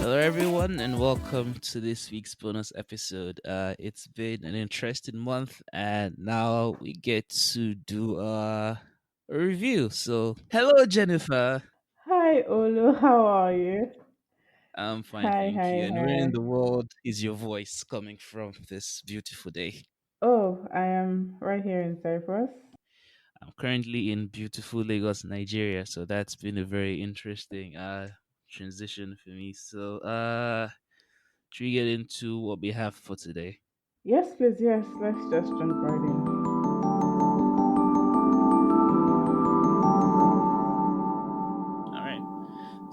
Hello, everyone, and welcome to this week's bonus episode. It's been an interesting month, and now we get to do a review. So, hello, Jennifer. Hi, Olu. How are you? I'm fine, Hi, thank you. hi, And where in hi. the world is your voice coming from this beautiful day? Oh, I am right here in Cyprus. I'm currently in beautiful Lagos, Nigeria. So that's been a very interesting transition for me. So, should we get into what we have for today? Yes, please, yes. Let's just jump right in. All right.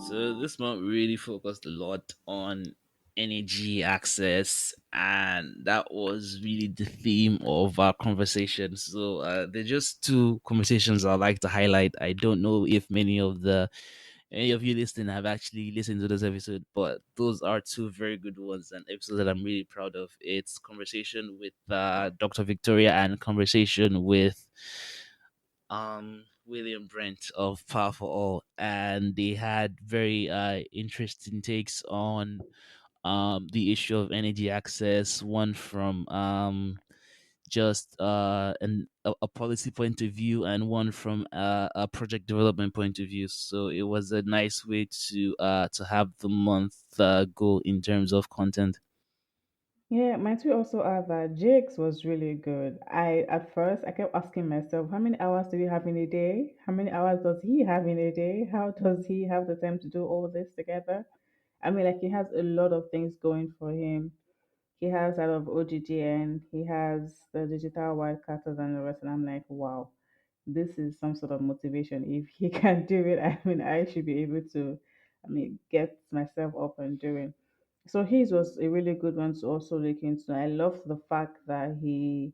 So this month we really focused a lot on energy access, and that was really the theme of our conversation. So they're just two conversations I'd like to highlight. I don't know if any of you listening have actually listened to this episode, but those are two very good ones and episodes that I'm really proud of. It's conversation with Dr. Victoria and conversation with William Brent of Power for All, and they had very interesting takes on the issue of energy access. One from just a policy point of view, and one from a project development point of view. So it was a nice way to have the month go in terms of content. Yeah, mine too also add that Jake's was really good. At first I kept asking myself, how many hours do we have in a day? How many hours does he have in a day? How does he have the time to do all this together? I mean, like he has a lot of things going for him. He has out of OGGN, he has the digital wildcatters and the rest, and I'm like, wow, this is some sort of motivation. If he can do it, I mean, I should be able to, get myself up and doing. So his was a really good one to also look into. I love the fact that he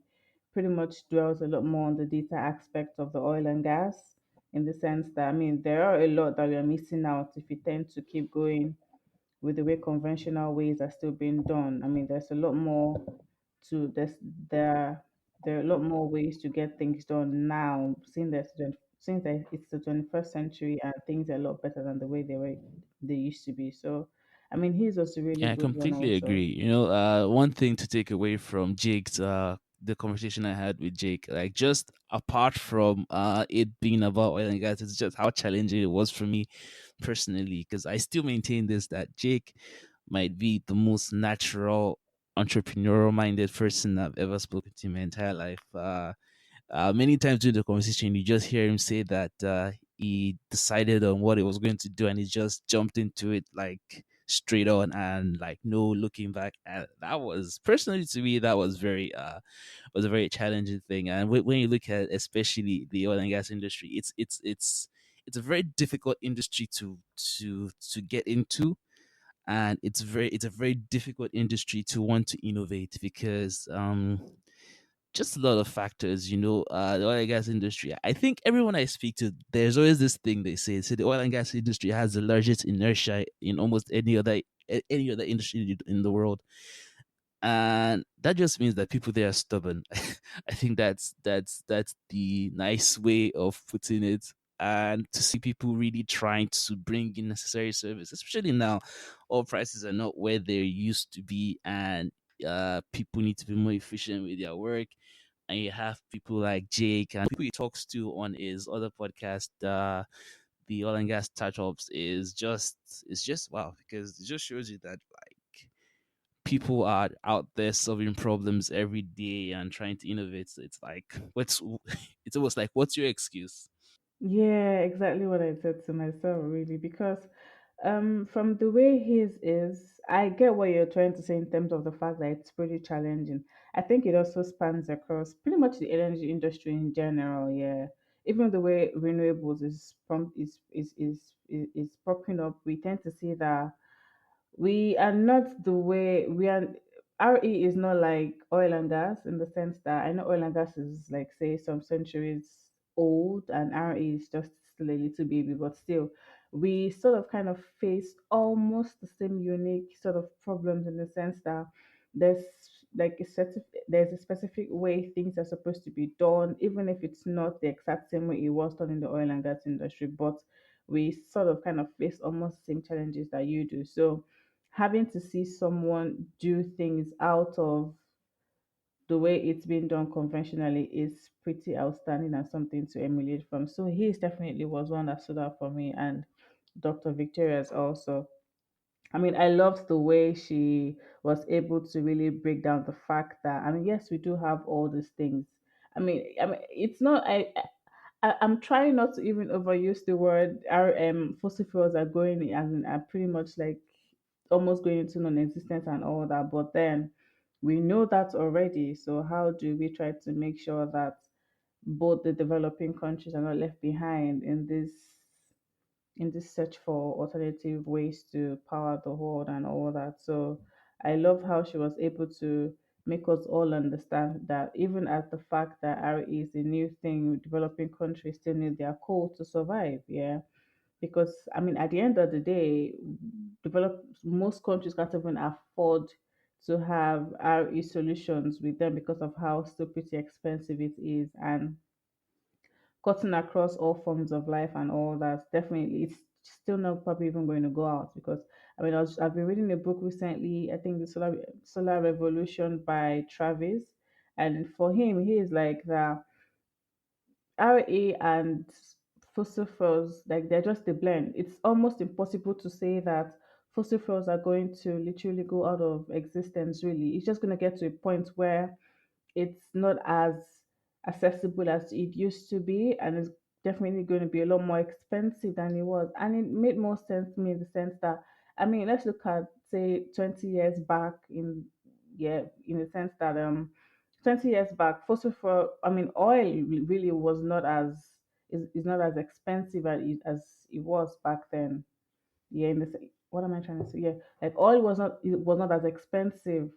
pretty much dwells a lot more on the data aspect of the oil and gas, in the sense that, I mean, there are a lot that we are missing out if we tend to keep going with the way conventional ways are still being done. I mean, there's a lot more to this. There are a lot more ways to get things done now, since that it's the 21st century and things are a lot better than the way they used to be. So, I mean, his was a really Yeah, I good one completely also. agree. One thing to take away from Jake's the conversation I had with Jake, like just apart from it being about oil and gas, it's just how challenging it was for me personally. Because I still maintain this that Jake might be the most natural entrepreneurial minded person I've ever spoken to in my entire life. Many times during the conversation, you just hear him say that he decided on what he was going to do and he just jumped into it like straight on and like no looking back. And that was personally to me that was a very challenging thing. And when you look at especially the oil and gas industry, it's a very difficult industry to get into, and it's a very difficult industry to want to innovate because just a lot of factors, the oil and gas industry. I think everyone I speak to, there's always this thing they say the oil and gas industry has the largest inertia in almost any other industry in the world, and that just means that people there are stubborn. I think that's the nice way of putting it. And to see people really trying to bring in necessary service, especially now, all prices are not where they used to be, and people need to be more efficient with their work. And you have people like Jake and people he talks to on his other podcast, the oil and gas startups, is just wow, because it just shows you that like people are out there solving problems every day and trying to innovate. So it's like what's it's almost like what's your excuse? Yeah, exactly what I said to myself, really, because from the way his is, I get what you're trying to say in terms of the fact that it's pretty challenging. I think it also spans across pretty much the energy industry in general, yeah. Even the way renewables is popping up, we tend to see that we are not the way we are. RE is not like oil and gas in the sense that I know oil and gas is like say some centuries old and RE is just still a little baby, but still we sort of kind of face almost the same unique sort of problems in the sense that there's there's a specific way things are supposed to be done, even if it's not the exact same way it was done in the oil and gas industry, but we sort of kind of face almost the same challenges that you do. So having to see someone do things out of the way it's been done conventionally is pretty outstanding and something to emulate from. So he definitely was one that stood out for me, and Dr. Victoria's also. I mean, I loved the way she was able to really break down the fact that, I mean, yes, we do have all these things. I mean, it's not. I'm trying not to even overuse the word. Our fossil fuels are going and are pretty much like almost going into non-existence and all that. But then we know that already. So how do we try to make sure that both the developing countries are not left behind in this search for alternative ways to power the world and all that. So I love how she was able to make us all understand that even at the fact that RE is a new thing, developing countries still need their coal to survive. Yeah. Because I mean at the end of the day, develop most countries can't even afford to have RE solutions with them because of how still pretty expensive it is, and cutting across all forms of life and all that, definitely it's still not probably even going to go out. Because I mean I've been reading a book recently, I think the Solar Revolution by Travis, and for him he is like the RA and fossil fuels, like they're just a blend. It's almost impossible to say that fossil fuels are going to literally go out of existence really. It's just going to get to a point where it's not as accessible as it used to be, and it's definitely going to be a lot more expensive than it was. And it made more sense to me in the sense that, I mean, let's look at say 20 years back in, yeah, in the sense that 20 years back fossil fuel, I mean oil really was not as is not as expensive as it was back then. Yeah, in the what am I trying to say? Yeah, like oil was not, it was not as expensive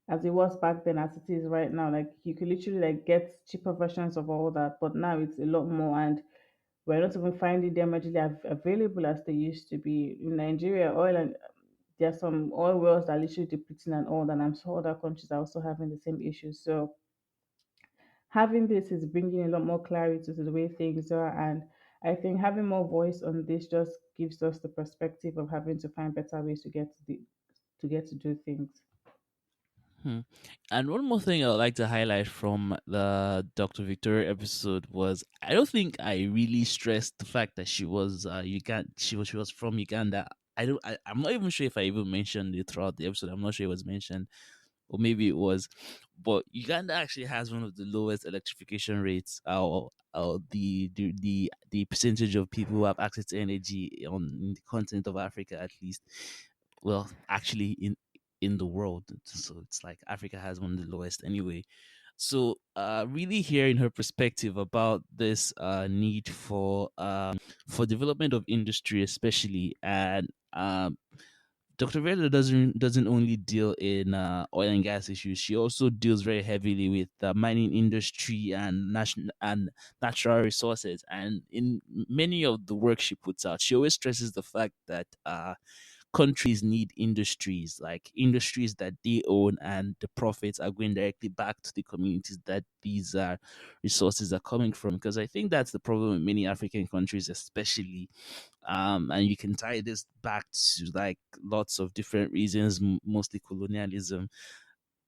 as it was back then as it is right now. Like you could literally like get cheaper versions of all that, but now it's a lot more, and we're not even finding them readily available as they used to be. In Nigeria, oil and there are some oil wells that are literally depleting and all that. And I'm sure other countries are also having the same issues. So having this is bringing a lot more clarity to the way things are, and I think having more voice on this just gives us the perspective of having to find better ways to get to get to do things. Hmm. And one more thing I would like to highlight from the Dr. Victoria episode was I don't think I really stressed the fact that she was Uganda. She was from Uganda. I'm not even sure if I even mentioned it throughout the episode. I'm not sure it was mentioned, or maybe it was. But Uganda actually has one of the lowest electrification rates, or the percentage of people who have access to energy on in the continent of Africa, at least. Well, actually, in the world. So it's like Africa has one of the lowest anyway. So really hearing her perspective about this need for development of industry, especially, and Dr. Vela doesn't only deal in oil and gas issues. She also deals very heavily with the mining industry and national and natural resources. And in many of the work she puts out, she always stresses the fact that countries need industries, like industries that they own, and the profits are going directly back to the communities that these resources are coming from. Because I think that's the problem with many African countries, especially, and you can tie this back to like lots of different reasons, mostly colonialism,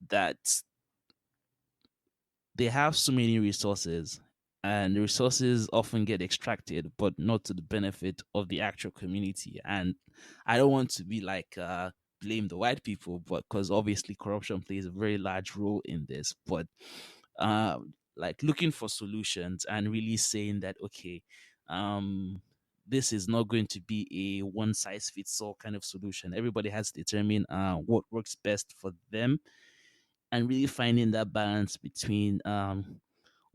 that they have so many resources, and the resources often get extracted but not to the benefit of the actual community. And I don't want to be like blame the white people, but because obviously corruption plays a very large role in this. But uh like looking for solutions and really saying that, okay, this is not going to be a one size fits all kind of solution. Everybody has to determine what works best for them, and really finding that balance between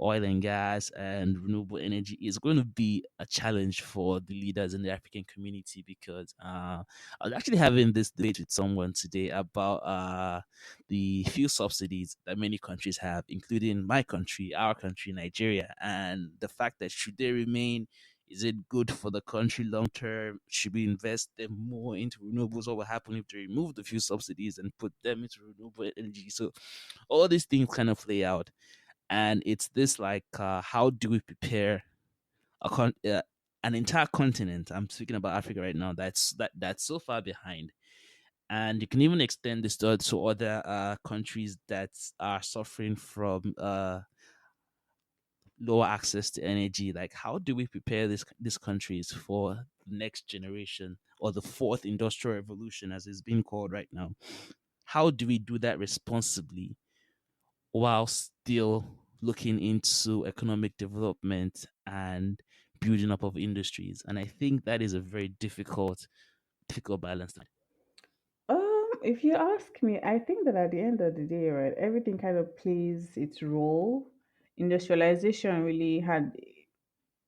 oil and gas and renewable energy is going to be a challenge for the leaders in the African community. Because I was actually having this debate with someone today about the fuel subsidies that many countries have, including my country, our country, Nigeria, and the fact that should they remain, is it good for the country long term? Should we invest them more into renewables? What will happen if they remove the fuel subsidies and put them into renewable energy? So all these things kind of play out, and it's this like how do we prepare an entire continent, I'm speaking about Africa right now, that's so far behind, And you can even extend this to other countries that are suffering from lower access to energy. Like, how do we prepare these countries for the next generation, or the fourth industrial revolution, as it's being called right now? How do we do that responsibly while still looking into economic development and building up of industries? And I think that is a very difficult balance. If you ask me, I think that at the end of the day, right, everything kind of plays its role. Industrialization really had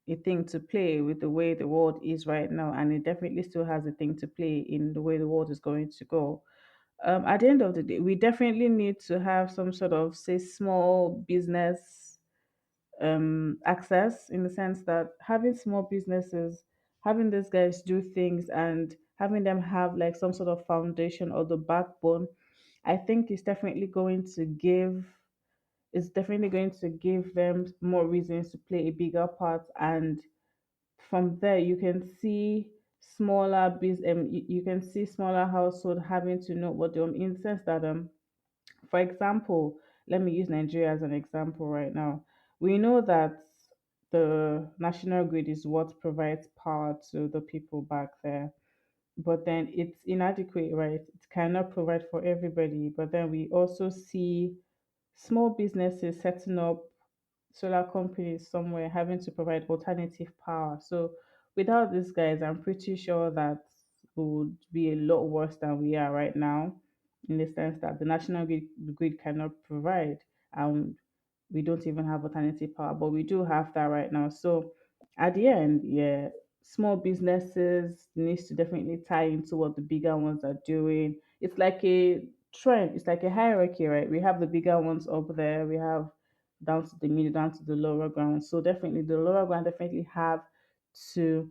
a thing to play with the way the world is right now, and it definitely still has a thing to play in the way the world is going to go. At the end of the day, we definitely need to have some sort of, say, small business access, in the sense that having small businesses, having these guys do things and having them have like some sort of foundation or the backbone, I think is definitely going to give them more reasons to play a bigger part. And from there you can see you can see smaller household having to know what they in the sense that for example, let me use Nigeria as an example right now. We know that the national grid is what provides power to the people back there, but then it's inadequate, right? It cannot provide for everybody. But then we also see small businesses setting up solar companies somewhere having to provide alternative power. So without these guys, I'm pretty sure that we would be a lot worse than we are right now, in the sense that the national grid cannot provide, and we don't even have alternative power, but we do have that right now. So at the end, yeah, small businesses needs to definitely tie into what the bigger ones are doing. It's like a trend, it's like a hierarchy, right? We have the bigger ones up there, we have down to the middle, down to the lower ground. So definitely the lower ground definitely have to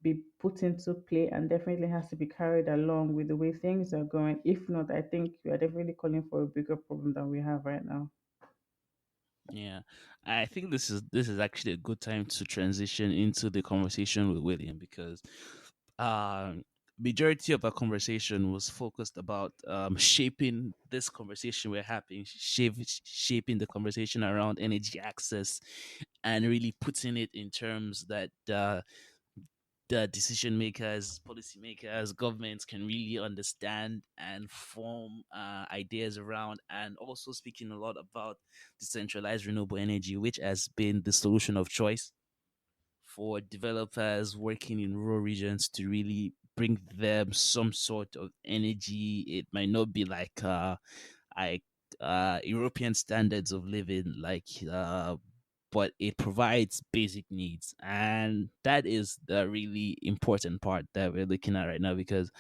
be put into play and definitely has to be carried along with the way things are going. If not, I think we are definitely calling for a bigger problem than we have right now. Yeah, I think this is actually a good time to transition into the conversation with William, because um majority of our conversation was focused about shaping this conversation we're having, shaping the conversation around energy access, and really putting it in terms that the decision makers, policymakers, governments can really understand and form ideas around, and also speaking a lot about decentralized renewable energy, which has been the solution of choice for developers working in rural regions to really bring them some sort of energy. It might not be like European standards of living, but it provides basic needs, and that is the really important part that we're looking at right now. Because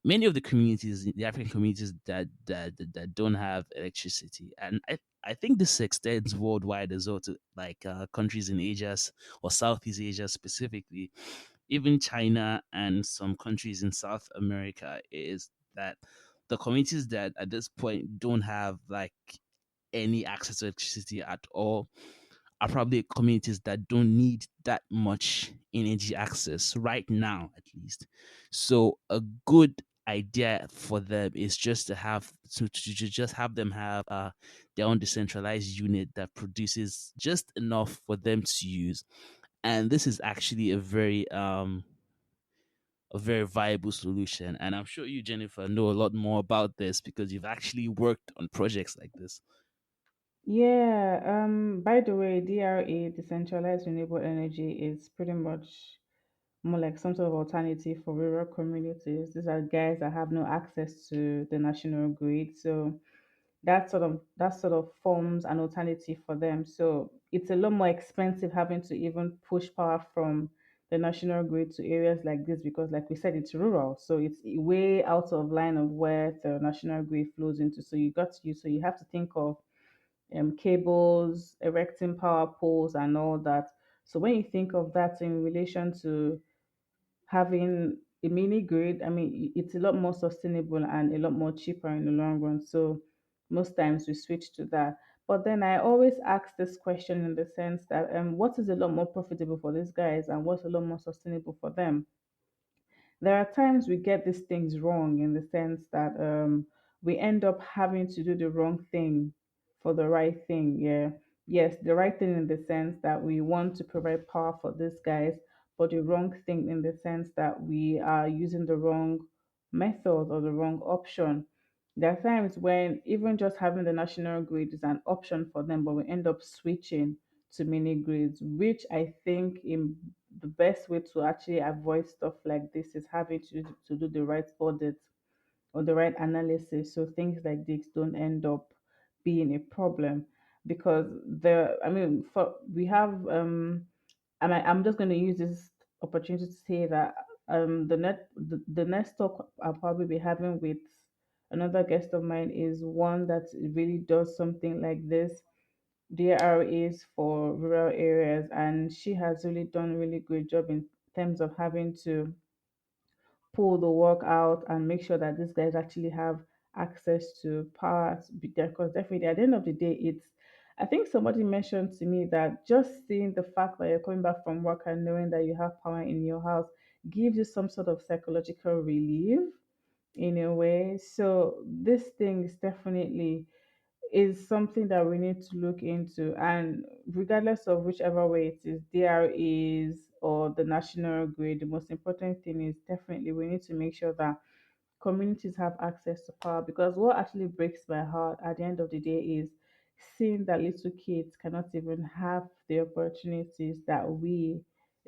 many of the communities, the African communities that don't have electricity, and I think this extends worldwide as well, to countries in or Southeast Asia specifically, even China and some countries in South America, is that the communities that at this point don't have like any access to electricity at all are probably communities that don't need that much energy access right now, at least. So a good idea for them is just to just have them have their own decentralized unit that produces just enough for them to use. And this is actually a very viable solution. And I'm sure you, Jennifer, know a lot more about this because you've actually worked on projects like this. Yeah, by the way, DRE, decentralized renewable energy, is pretty much more like some sort of alternative for rural communities. These are guys that have no access to the national grid. So that sort of forms an alternative for them. So it's a lot more expensive having to even push power from the national grid to areas like this, because like we said, it's rural. So it's way out of line of where the national grid flows into. So you have to think of cables, erecting power poles, and all that. So when you think of that in relation to having a mini grid, I mean, it's a lot more sustainable and a lot more cheaper in the long run. So most times we switch to that. But then I always ask this question in the sense that what is a lot more profitable for these guys and what's a lot more sustainable for them? there are times we get these things wrong in the sense that we end up having to do the wrong thing for the right thing. Yeah. Yes, the right thing in the sense that we want to provide power for these guys, but the wrong thing in the sense that we are using the wrong method or the wrong option. There are times when even just having the national grid is an option for them, but we end up switching to mini grids, which I think in the best way to actually avoid stuff like this is having to do the right audit or the right analysis so things like this don't end up being a problem. Because I mean, for we have I'm just going to use this opportunity to say that the next talk I'll probably be having with another guest of mine is one that really does something like this. DREs for rural areas, and she has really done a really good job in terms of having to pull the work out and make sure that these guys actually have access to power to be there. Because definitely at the end of the day, it's I think somebody mentioned to me that just seeing the fact that you're coming back from work and knowing that you have power in your house gives you some sort of psychological relief in a way. So this thing is something that we need to look into. And regardless of whichever way it is, DR is or the national grid, the most important thing is definitely we need to make sure that communities have access to power. Because what actually breaks my heart at the end of the day is seeing that little kids cannot even have the opportunities that we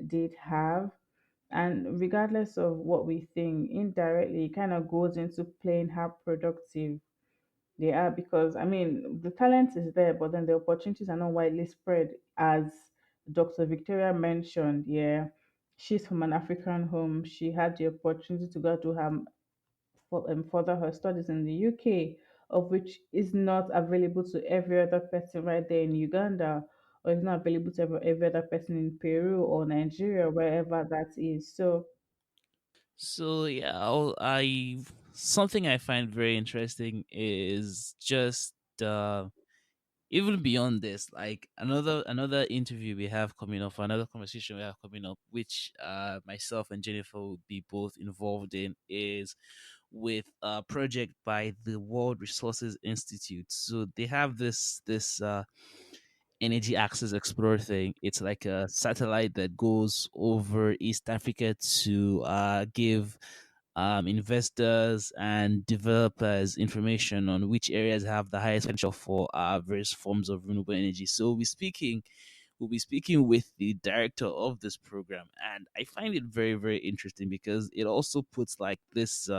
did have. And regardless of what we think, indirectly, it kind of goes into playing how productive they are. Because I mean the talent is there, but then the opportunities are not widely spread, as Dr. Victoria mentioned. Yeah, she's from an African home. She had the opportunity to go to her further her studies in the UK, of which is not available to every other person right there in Uganda, or is not available to every other person in Peru or Nigeria, wherever that is. So So yeah, I something I find very interesting is just even beyond this, like another interview we have coming up, another conversation we have coming up, which myself and Jennifer will be both involved in, is with a project by the World Resources Institute. So they have this energy access explorer thing. It's like a satellite that goes over East Africa to give investors and developers information on which areas have the highest potential for various forms of renewable energy. So we'll be speaking with the director of this program, and I find it very very interesting because it also puts like this.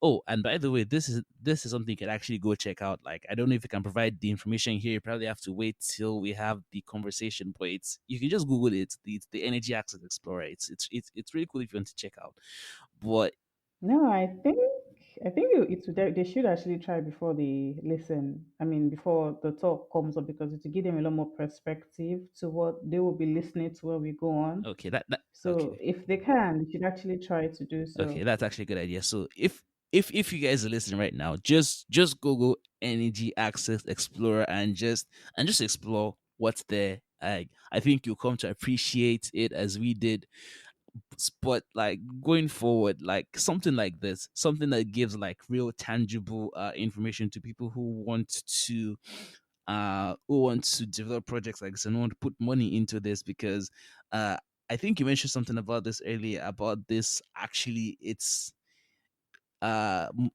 Oh, and by the way, this is something you can actually go check out. Like, I don't know if you can provide the information here. You probably have to wait till we have the conversation, but it's you can just Google it. It's the Energy Access Explorer. It's really cool if you want to check out. But no, I think they should actually try before they listen. I mean, before the talk comes up, because it will give them a lot more perspective to what they will be listening to when we go on. okay, that So okay. if they can, they should actually try to do Okay, so. that's actually a good idea. So if you guys are listening right now, just Google Energy Access Explorer and just explore what's there. I think you'll come to appreciate it as we did. But like going forward, like something like this, something that gives like real tangible information to people who want to develop projects like this and want to put money into this, because uh I think you mentioned something about this earlier, about this actually it's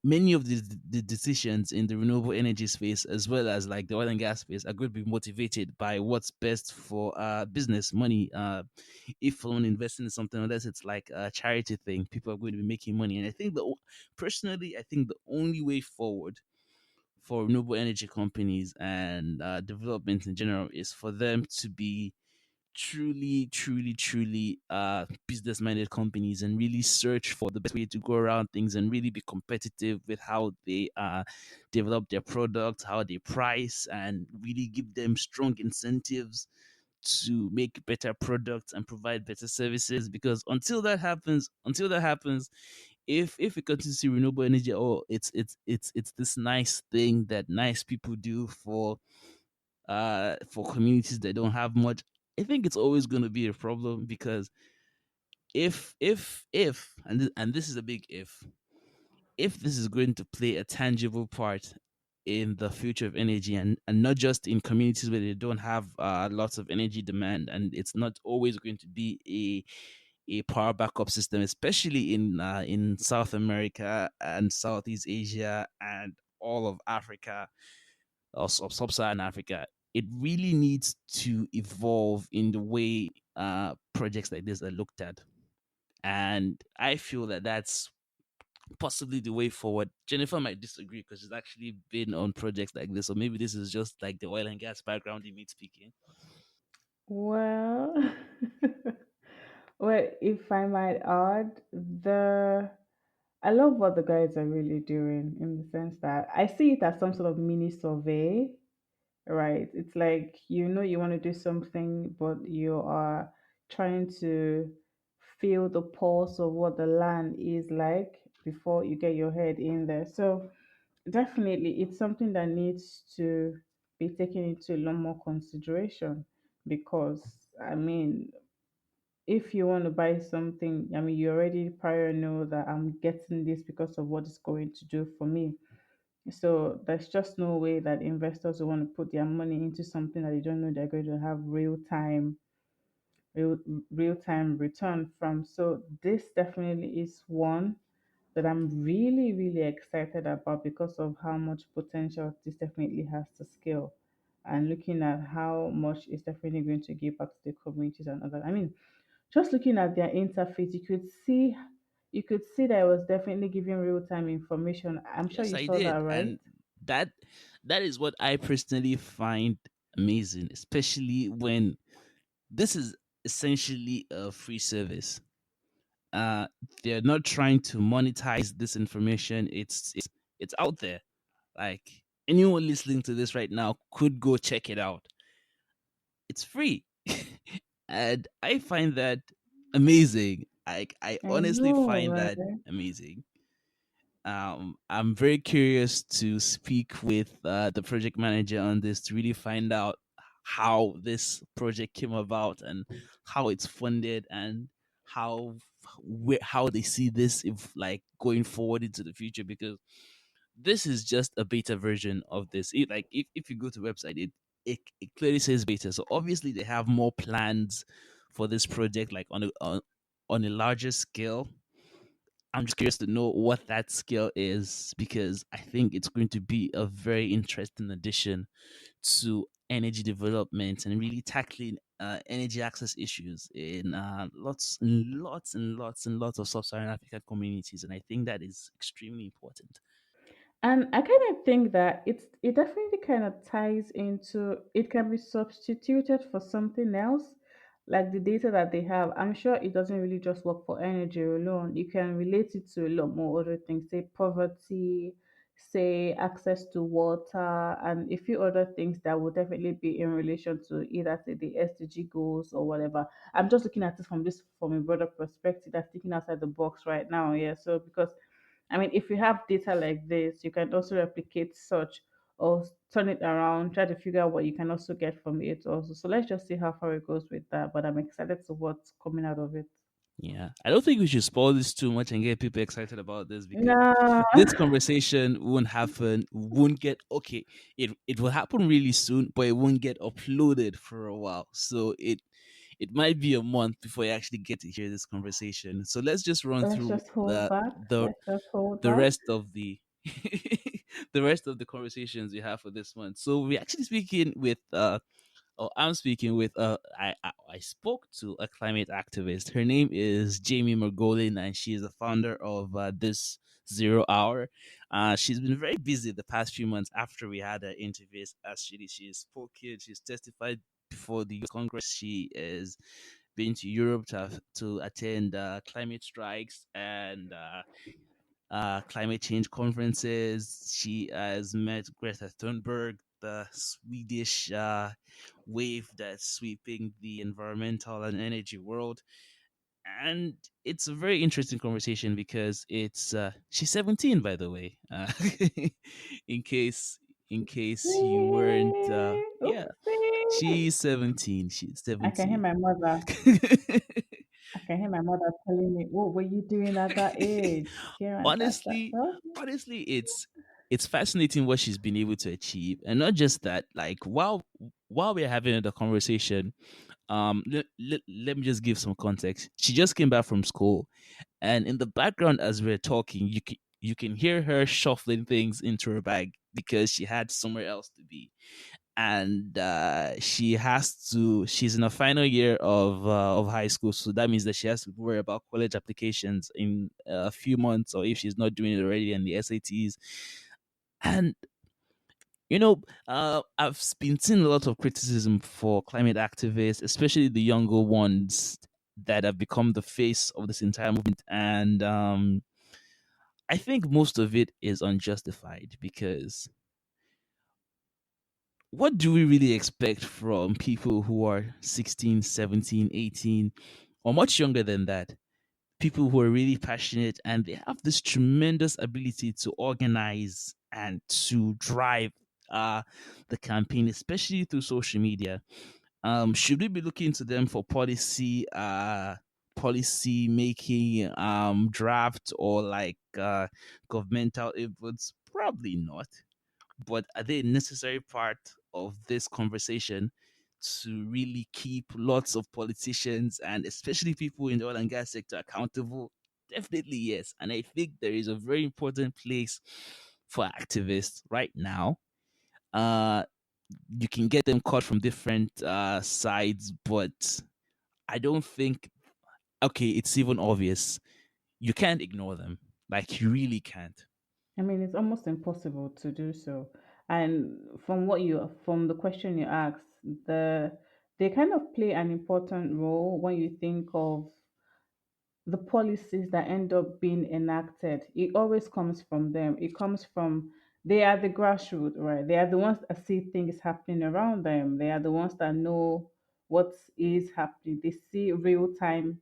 many of the decisions in the renewable energy space as well as like the oil and gas space are going to be motivated by what's best for business money. If someone investing in something, unless it's like a charity thing, people are going to be making money. And I think personally, I think the only way forward for renewable energy companies and development in general is for them to be truly business minded companies and really search for the best way to go around things and really be competitive with how they develop their products, how they price, and really give them strong incentives to make better products and provide better services. Because until that happens, if we continue to see renewable energy, oh, it's this nice thing that nice people do for communities that don't have much. I think it's always going to be a problem because if and this is a big if this is going to play a tangible part in the future of energy, and not just in communities where they don't have lots of energy demand, and it's not always going to be a power backup system, especially in South America and Southeast Asia and all of Africa, or Sub-Saharan Africa. It really needs to evolve in the way projects like this are looked at, and I feel that that's possibly the way forward. Jennifer might disagree because she's actually been on projects like this, or maybe this is just like the oil and gas background in me speaking. Well, well, if I might add, the I love what the guys are really doing in the sense that I see it as some sort of mini survey, right? It's like you want to do something, but you are trying to feel the pulse of what the land is like before you get your head in there. So definitely, it's something that needs to be taken into a lot more consideration because, I mean, if you want to buy something, I mean, you already prior know that I'm getting this because of what it's going to do for me. So there's just no way that investors will want to put their money into something that they don't know they're going to have real, real time return from. So this definitely is one that I'm really, really excited about because of how much potential this definitely has to scale, and looking at how much it's definitely going to give back to the communities and other. I mean, just looking at their interface, you could see that it was definitely giving real time information. I'm sure Yes, you I saw that, did, right? and that that is what I personally find amazing, especially when this is essentially a free service. Uh, they're not trying to monetize this information. It's out there. Like anyone listening to this right now could go check it out. It's free. And I find that amazing. I I honestly know, find that right? amazing. I'm very curious to speak with the project manager on this to really find out how this project came about and how it's funded and how how they see this if like going forward into the future, because this is just a beta version of this. Like if you go to the website, it clearly says beta. So obviously they have more plans for this project, like on a larger scale. I'm just curious to know what that scale is, because I think it's going to be a very interesting addition to energy development and really tackling energy access issues in lots and lots and lots and lots of sub-Saharan African communities, and I think that is extremely important. And I kind of think that it definitely kind of ties into, it can be substituted for something else, like the data that they have. I'm sure it doesn't really just work for energy alone. You can relate it to a lot more other things, say poverty, say access to water, and a few other things that would definitely be in relation to either say the SDG goals or whatever. I'm just looking at it from a broader perspective, that's thinking outside the box right now. Yeah. So because I mean, if you have data like this, you can also replicate such or turn it around, try to figure out what you can also get from it also. So let's just see how far it goes with that. But I'm excited to what's coming out of it. Yeah, I don't think we should spoil this too much and get people excited about this, because No. this conversation won't happen. Won't get okay. It will happen really soon, but it won't get uploaded for a while. So it might be a month before you actually get to hear this conversation. So let's just run Let's through just hold back. Let's just hold the back. rest of the the rest of the conversations we have for this month. So we're actually speaking with I'm speaking with I spoke to a climate activist. Her name is Jamie Margolin, and she is the founder of this Zero Hour. She's been very busy the past few months after we had her interviews. As she's spoken, she's testified before the Congress. She has been to Europe to attend climate strikes and climate change conferences. She has met Greta Thunberg, the Swedish wave that's sweeping the environmental and energy world. And it's a very interesting conversation because it's she's 17, by the way. In case you weren't yeah, Oopsie. she's 17. She's I can hear 17. my mother. can hear my mother telling me, "What were you doing at that age?" Here and that. honestly, Well, honestly, it's fascinating what she's been able to achieve, and not just that. Like while we're having the conversation, let me just give some context. She just came back from school, and in the background as we're talking, you can hear her shuffling things into her bag because she had somewhere else to be, and she's in a final year of high school, so that means that she has to worry about college applications in a few months, or if she's not doing it already, and the SATs. And I've been seeing a lot of criticism for climate activists, especially the younger ones that have become the face of this entire movement. And I think most of it is unjustified, because what do we really expect from people who are 16, 17, 18, or much younger than that? People who are really passionate, and they have this tremendous ability to organize and to drive uh, the campaign, especially through social media. Should we be looking to them for policy making, draft, or like governmental inputs? Probably not. But are they a necessary part of this conversation to really keep lots of politicians, and especially people in the oil and gas sector, accountable? Definitely yes. And I think there is a very important place for activists right now. Uh, you can get them caught from different sides, but I don't think, okay, it's even obvious. You can't ignore them. Like, you really can't. I mean, it's almost impossible to do so. And from the question you asked, they kind of play an important role when you think of the policies that end up being enacted. It always comes from them. It comes from they are the grassroots, right? They are the ones that see things happening around them. They are the ones that know what is happening. They see real time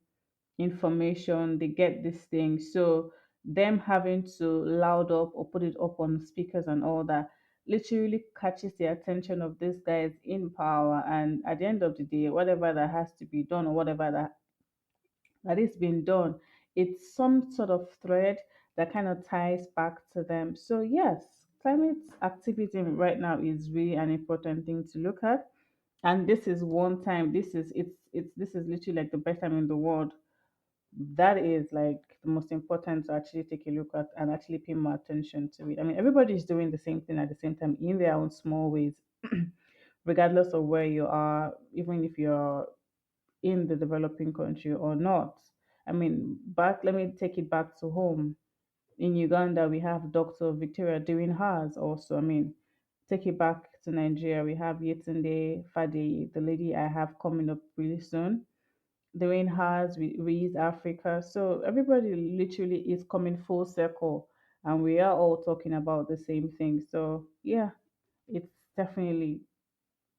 information, they get this thing. So them having to loud up or put it up on speakers and all that literally catches the attention of these guys in power. And at the end of the day, whatever that has to be done, or whatever that is being done, it's some sort of thread that kind of ties back to them. So yes, climate activism right now is really an important thing to look at. And this is one time, this is literally like the best time in the world. That is like the most important to actually take a look at and actually pay more attention to it. I mean, everybody is doing the same thing at the same time in their own small ways, regardless of where you are, even if you're in the developing country or not. I mean, let me take it back to home. In Uganda, we have Dr. Victoria doing hers also. I mean, take it back to Nigeria, we have Yetunde Fade, the lady I have coming up really soon doing hers with Africa. So everybody literally is coming full circle, and we are all talking about the same thing. So yeah, it's definitely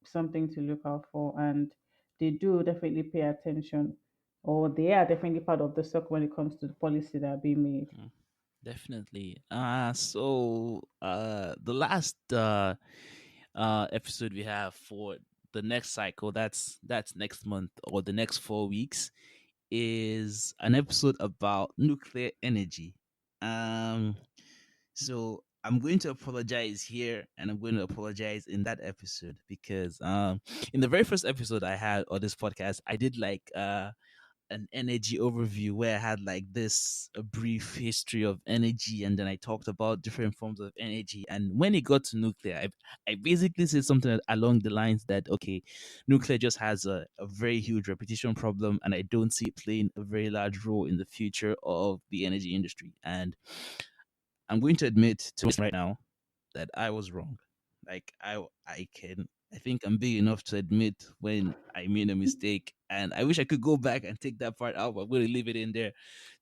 something to look out for, and they do definitely pay attention, or they are definitely part of the circle when it comes to the policy that are being made. Mm, definitely. The last episode we have for the next cycle, that's next month, or the next 4 weeks, is an episode about nuclear energy. Um, so I'm going to apologize here, and I'm going to apologize in that episode, because in the very first episode I had on this podcast, I did like an energy overview where I had like this a brief history of energy, and then I talked about different forms of energy. And when it got to nuclear, I basically said something along the lines that, okay, nuclear just has a very huge repetition problem, and I don't see it playing a very large role in the future of the energy industry. And I'm going to admit to right now that I was wrong. Like, I think I'm big enough to admit when I made a mistake, and I wish I could go back and take that part out, but I'm going to leave it in there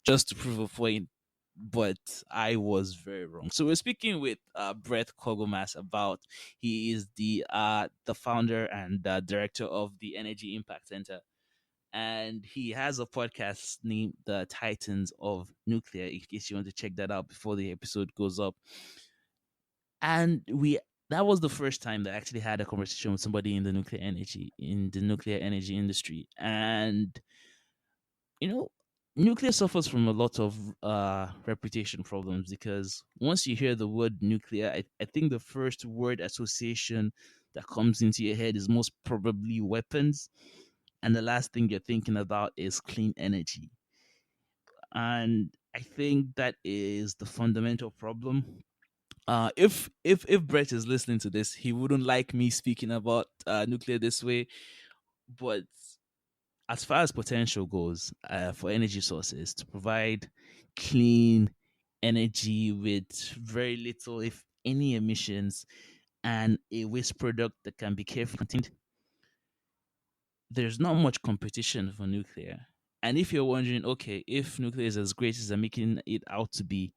just to prove a point. But I was very wrong. So we're speaking with Brett Kogomas about, he is the founder and director of the Energy Impact Center, and he has a podcast named The Titans of Nuclear, in case you want to check that out before the episode goes up. And we that was the first time that I actually had a conversation with somebody in the nuclear energy industry. And you know, nuclear suffers from a lot of reputation problems because once you hear the word nuclear, I think the first word association that comes into your head is most probably weapons, and the last thing you're thinking about is clean energy. And I think that is the fundamental problem. If Brett is listening to this, he wouldn't like me speaking about nuclear this way. But as far as potential goes, for energy sources to provide clean energy with very little, if any, emissions and a waste product that can be carefully contained, there's not much competition for nuclear. And if you're wondering, okay, if nuclear is as great as they're making it out to be,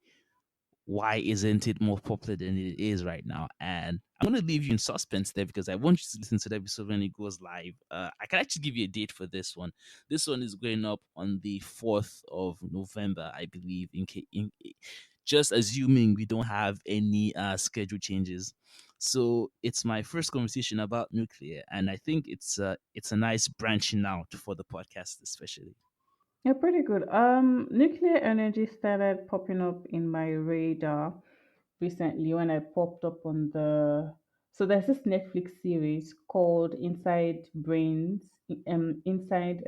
why isn't it more popular than it is right now? And I'm going to leave you in suspense there because I want you to listen to the episode when it goes live. I can actually give you a date for this one. This one is going up on the 4th of November, I believe, just assuming we don't have any schedule changes. So it's my first conversation about nuclear, and I think it's a nice branching out for the podcast, especially. Yeah, pretty good. Nuclear energy started popping up in my radar recently when I popped up on so there's this Netflix series called Inside Brains, Inside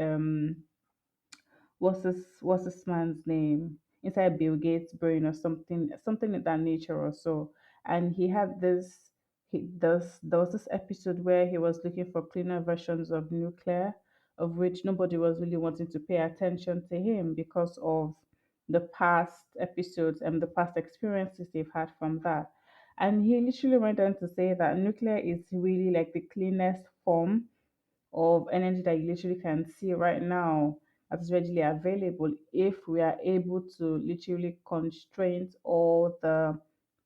what's this man's name, inside Bill Gates' brain or something of that nature or so. And he had this he does there was this episode where he was looking for cleaner versions of nuclear, of which nobody was really wanting to pay attention to him because of the past episodes and the past experiences they've had from that. And he literally went on to say that nuclear is really like the cleanest form of energy that you literally can see right now that's readily available if we are able to literally constrain all the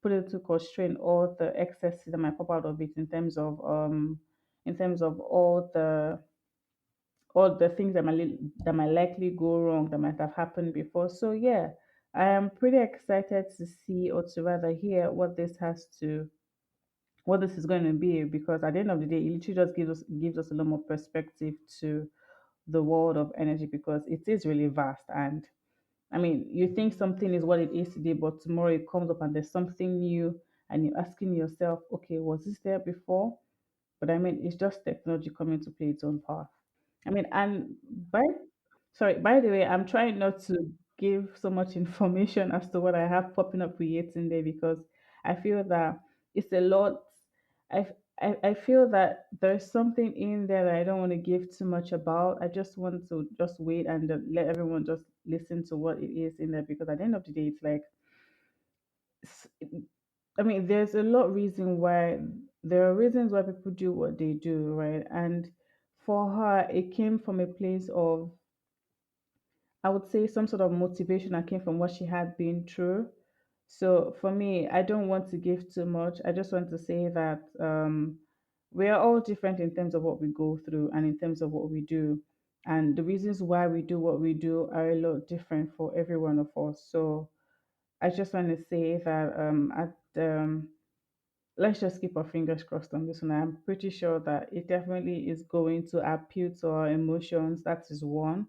put it to constrain all the excesses that might pop out of it in terms of all the things that might likely go wrong that might have happened before. So yeah, I am pretty excited to see or to rather hear what this is going to be, because at the end of the day, it literally just gives us a lot more perspective to the world of energy, because it is really vast. And I mean, you think something is what it is today, but tomorrow it comes up and there's something new, and you're asking yourself, okay, was this there before? But I mean, it's just technology coming to play its own part. I mean, and by the way, I'm trying not to give so much information as to what I have popping up creating there, because I feel that it's a lot. I feel that there's something in there that I don't want to give too much about. I just want to just wait and let everyone just listen to what it is in there, because at the end of the day, it's like s- I mean, there are reasons why people do what they do, right? And for her, it came from a place of, I would say, some sort of motivation that came from what she had been through. So for me, I don't want to give too much. I just want to say that we are all different in terms of what we go through and in terms of what we do. And the reasons why we do what we do are a lot different for every one of us. So I just want to say that let's just keep our fingers crossed on this one. I'm pretty sure that it definitely is going to appeal to our emotions. That is one.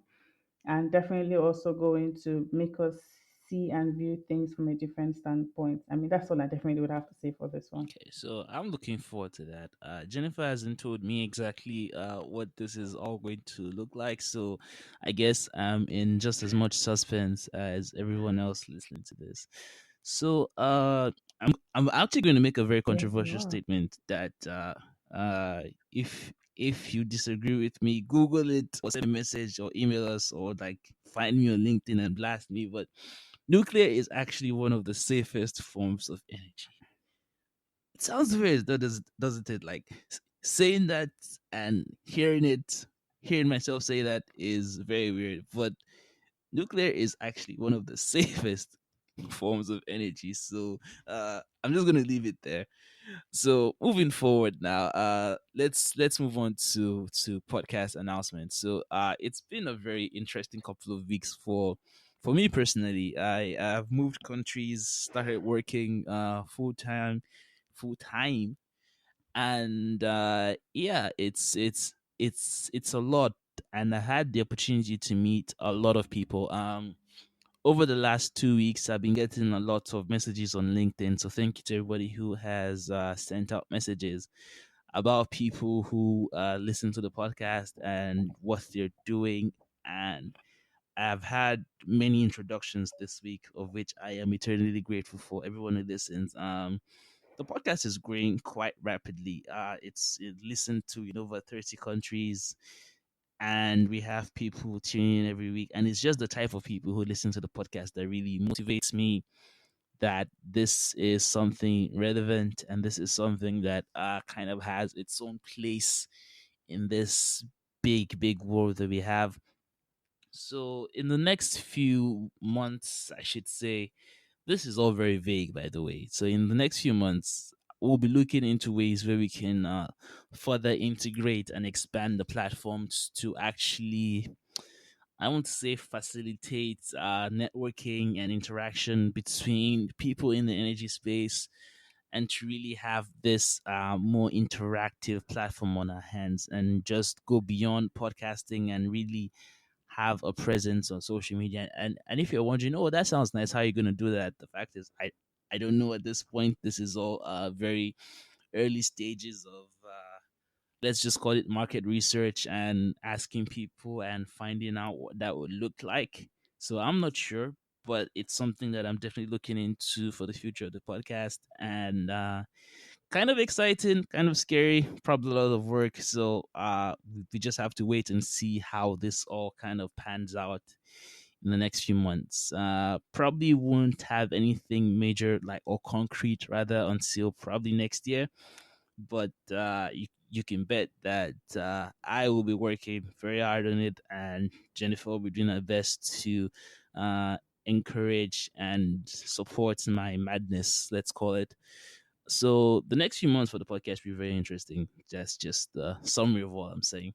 And definitely also going to make us see and view things from a different standpoint. I mean, that's all I definitely would have to say for this one. Okay, so I'm looking forward to that. Jennifer hasn't told me exactly what this is all going to look like, so I guess I'm in just as much suspense as everyone else listening to this. So I'm actually going to make a very Yes, you controversial are. statement that if you disagree with me, Google it or send me a message or email us or like find me on LinkedIn and blast me. But nuclear is actually one of the safest forms of energy. It sounds weird, doesn't it? Like saying that and hearing myself say that is very weird. But nuclear is actually one of the safest forms of energy. So I'm just gonna leave it there. So moving forward now, let's move on to podcast announcements. So it's been a very interesting couple of weeks for me personally. I've moved countries, started working full time, and yeah, it's a lot. and I had the opportunity to meet a lot of people. Over the last 2 weeks, I've been getting a lot of messages on LinkedIn. So thank you to everybody who has sent out messages about people who listen to the podcast and what they're doing. And I've had many introductions this week, of which I am eternally grateful for everyone who listens. The podcast is growing quite rapidly. It's listened to in over 30 countries, and we have people tuning in every week. And it's just the type of people who listen to the podcast that really motivates me, that this is something relevant and this is something that kind of has its own place in this big world that we have. So, in the next few months, I should say, this is all very vague, by the way. So, in the next few months, we'll be looking into ways where we can further integrate and expand the platforms to actually, I want to say, facilitate networking and interaction between people in the energy space, and to really have this more interactive platform on our hands and just go beyond podcasting and really have a presence on social media. And if you're wondering, oh, that sounds nice, how are you going to do that? The fact is, I don't know at this point. This is all very early stages of let's just call it market research and asking people and finding out what that would look like. So I'm not sure, but it's something that I'm definitely looking into for the future of the podcast. And kind of exciting, kind of scary, probably a lot of work. So we just have to wait and see how this all kind of pans out in the next few months. Probably won't have anything major, like, or concrete rather, until probably next year. But you can bet that I will be working very hard on it, and Jennifer will be doing her best to uh, encourage and support my madness, let's call it. So the next few months for the podcast will be very interesting. That's just the summary of what I'm saying.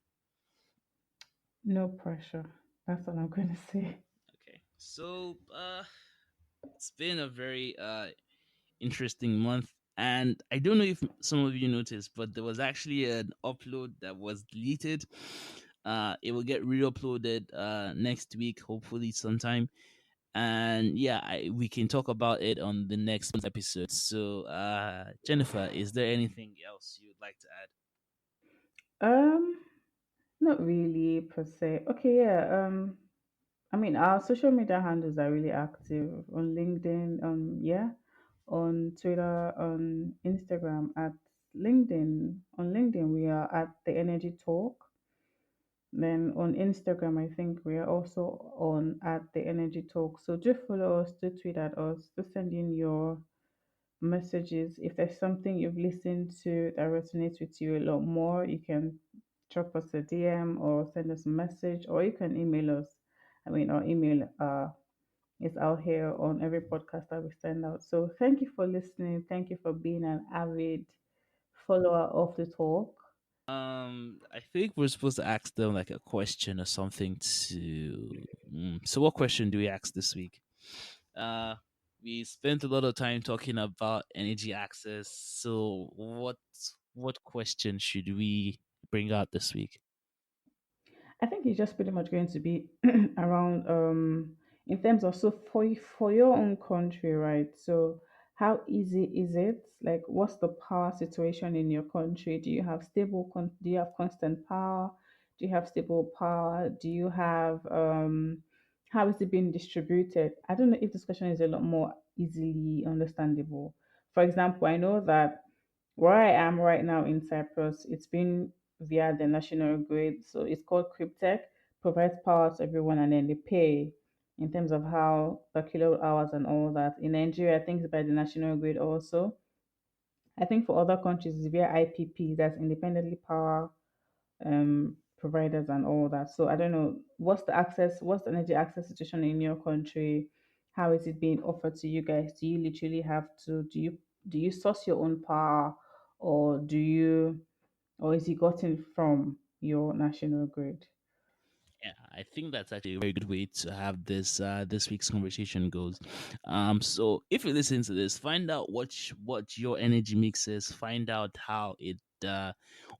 No pressure. That's all I'm going to say. Okay. So it's been a very interesting month. And I don't know if some of you noticed, but there was actually an upload that was deleted. It will get re-uploaded next week, hopefully sometime. And yeah, we can talk about it on the next episode. So, Jennifer, is there anything else you'd like to add? Um, Not really per se. Okay, yeah. I mean, our social media handles are really active on LinkedIn, yeah, on Twitter, on Instagram at LinkedIn. On LinkedIn, we are at the Energy Talk. Then on Instagram, I think we are also on at the Energy Talk. So do follow us, do tweet at us, do send in your messages. If there's something you've listened to that resonates with you a lot more, you can drop us a DM or send us a message, or you can email us. I mean, our email is out here on every podcast that we send out. So thank you for listening. Thank you for being an avid follower of the talk. I think we're supposed to ask them like a question or something to. So, what question do we ask this week? Uh, we spent a lot of time talking about energy access. So, what question should we bring out this week? I think it's just pretty much going to be around in terms of, so for your own country, right? So how easy is it? Like, what's the power situation in your country? Do you have do you have constant power? Do you have stable power? Do you have how is it being distributed? I don't know if this question is a lot more easily understandable. For example, I know that where I am right now in Cyprus, it's been via the national grid. So it's called Cryptech, provides power to everyone, and then they pay in terms of how per kilowatt hours and all that. In Nigeria, I think it's by the national grid also. I think for other countries, it's via IPP, that's independently power providers and all that. So I don't know what's the energy access situation in your country? How is it being offered to you guys? Do you literally have to do you source your own power, or do you or is it gotten from your national grid? Yeah, I think that's actually a very good way to have this week's conversation goes. So if you listen to this, find out what your energy mix is. Find out how it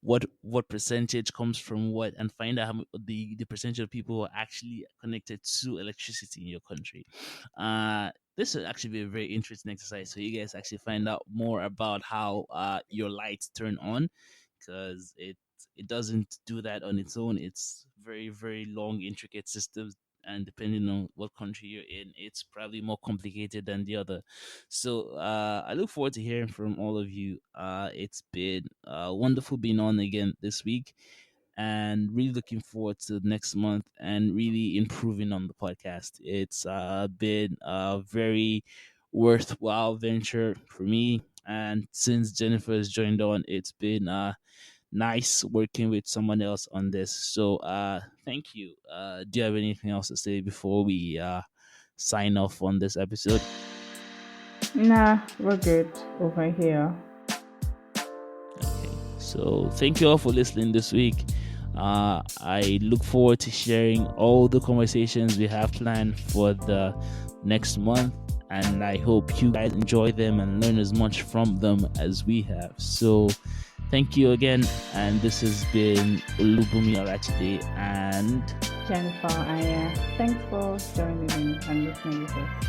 what percentage comes from what, and find out the percentage of people who are actually connected to electricity in your country. This will actually be a very interesting exercise. So you guys actually find out more about how your lights turn on, because it doesn't do that on its own. It's very, very long, intricate systems. And depending on what country you're in, it's probably more complicated than the other. So I look forward to hearing from all of you. It's been wonderful being on again this week, and really looking forward to next month and really improving on the podcast. It's been a very worthwhile venture for me. And since Jennifer has joined on, it's been nice working with someone else on this. So thank you. Do you have anything else to say before we sign off on this episode? Nah, we're good over here. Okay. So thank you all for listening this week. I look forward to sharing all the conversations we have planned for the next month, and I hope you guys enjoy them and learn as much from them as we have. So thank you again, and this has been Olubunmi Olajide, and Jennifer, I thanks for joining in and listening with us.